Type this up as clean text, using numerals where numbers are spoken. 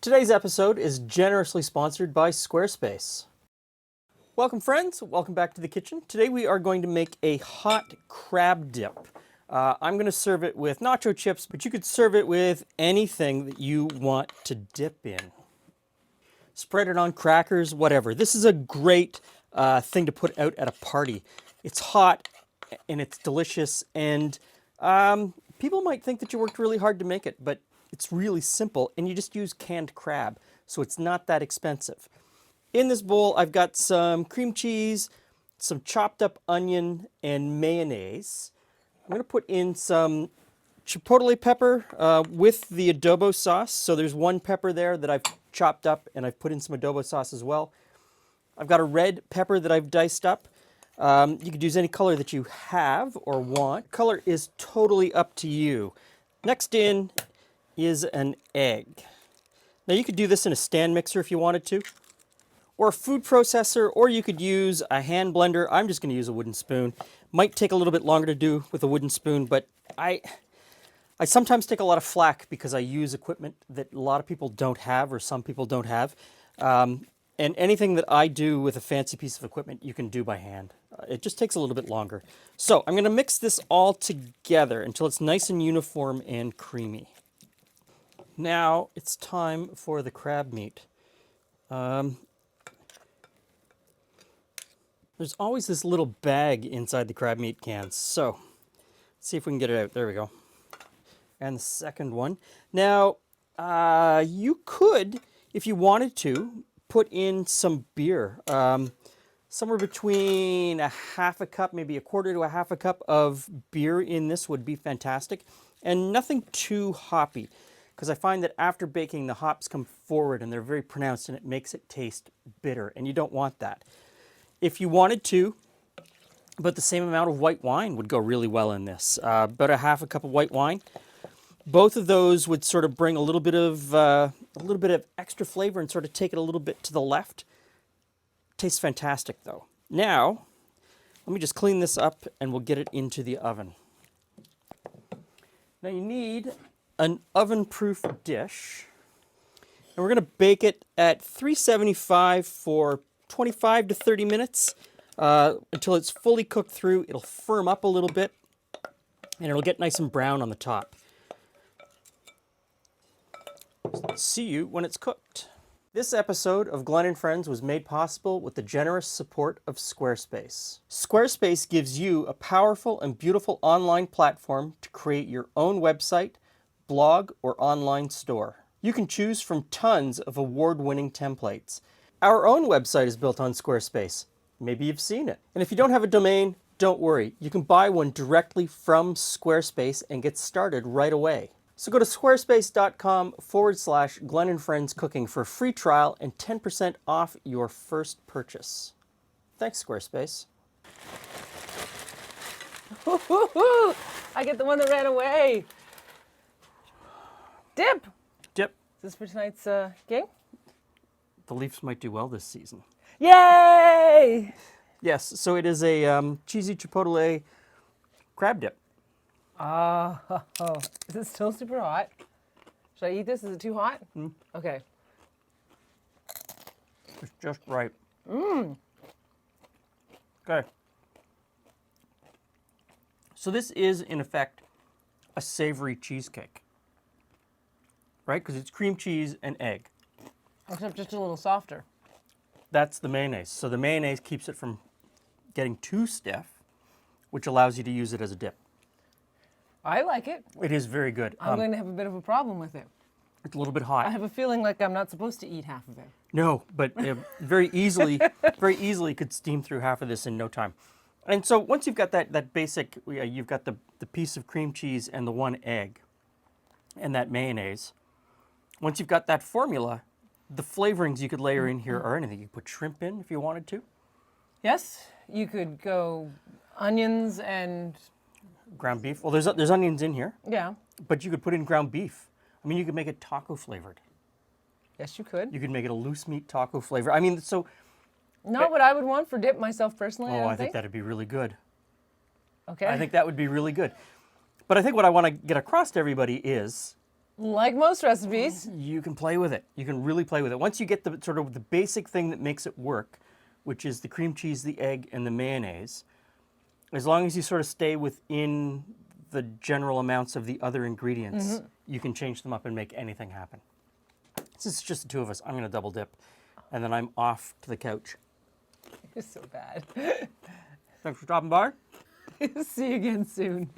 Today's episode is generously sponsored by Squarespace. Welcome friends, welcome back to the kitchen. Today we are going to make a hot crab dip. I'm going to serve it with nacho chips, but you could serve it with anything that you want to dip in. Spread it on crackers, whatever. This is a great thing to put out at a party. It's hot and it's delicious, and people might think that you worked really hard to make it, but it's really simple, and you just use canned crab, so it's not that expensive. In this bowl, I've got some cream cheese, some chopped up onion, and mayonnaise. I'm going to put in some chipotle pepper with the adobo sauce. So there's one pepper there that I've chopped up, and I've put in some adobo sauce as well. I've got a red pepper that I've diced up. You could use any color that you have or want. Color is totally up to you. Next in is an egg. Now you could do this in a stand mixer if you wanted to, or a food processor, or you could use a hand blender. I'm just going to use a wooden spoon. Might take a little bit longer to do with a wooden spoon, but I sometimes take a lot of flack because I use equipment that a lot of people don't have, or some people don't have. And anything that I do with a fancy piece of equipment, you can do by hand. It just takes a little bit longer. So I'm going to mix this all together until it's nice and uniform and creamy. Now it's time for the crab meat. There's always this little bag inside the crab meat cans, so let's see if we can get it out. There we go. And the second one. Now, you could, if you wanted to, put in some beer. Somewhere between a half a cup, maybe a quarter to a half a cup of beer in this would be fantastic. And nothing too hoppy, because I find that after baking, the hops come forward and they're very pronounced, and it makes it taste bitter, and you don't want that. If you wanted to, but the same amount of white wine would go really well in this. About a half a cup of white wine. Both of those would sort of bring a little bit of extra flavor and sort of take it a little bit to the left. Tastes fantastic though. Now, let me just clean this up and we'll get it into the oven. Now you need an oven-proof dish, and we're going to bake it at 375 for 25 to 30 minutes until it's fully cooked through. It'll firm up a little bit, and it'll get nice and brown on the top. See you when it's cooked. This episode of Glenn and Friends was made possible with the generous support of Squarespace. Squarespace gives you a powerful and beautiful online platform to create your own website, blog, or online store. You can choose from tons of award-winning templates. Our own website is built on Squarespace. Maybe you've seen it. And if you don't have a domain, don't worry. You can buy one directly from Squarespace and get started right away. So go to squarespace.com/Glenn and Friends Cooking for a free trial and 10% off your first purchase. Thanks, Squarespace. I get the one that ran away. Dip. Dip. Is this for tonight's game? The Leafs might do well this season. Yay! Yes, so it is a cheesy chipotle crab dip. Oh, is it still super hot? Should I eat this? Is it too hot? Okay. It's just right. Okay. So this is, in effect, a savory cheesecake. Right? Because it's cream cheese and egg. Except just a little softer. That's the mayonnaise. So the mayonnaise keeps it from getting too stiff, which allows you to use it as a dip. I like it. It is very good. I'm going to have a bit of a problem with it. It's a little bit hot. I have a feeling like I'm not supposed to eat half of it. No, but very easily could steam through half of this in no time. And so once you've got that basic, you've got the piece of cream cheese and the one egg and that mayonnaise. Once you've got that formula, the flavorings you could layer in here are anything. You could put shrimp in if you wanted to. Yes, you could go onions and Ground beef. Well, there's onions in here, yeah. but you could put in ground beef. I mean, you could make it taco flavored. Yes, you could. You could make it a loose meat taco flavor. I mean, so. Not what I would want for dip myself personally. Oh, I think that'd be really good. Okay. I think that would be really good. But I think what I want to get across to everybody is Like most recipes. You can play with it. You can really play with it. Once you get the sort of the basic thing that makes it work, which is the cream cheese, the egg, and the mayonnaise, as long as you sort of stay within the general amounts of the other ingredients, you can change them up and make anything happen. Since it's just the two of us, I'm going to double dip, and then I'm off to the couch. You're so bad. Thanks for dropping by. See you again soon.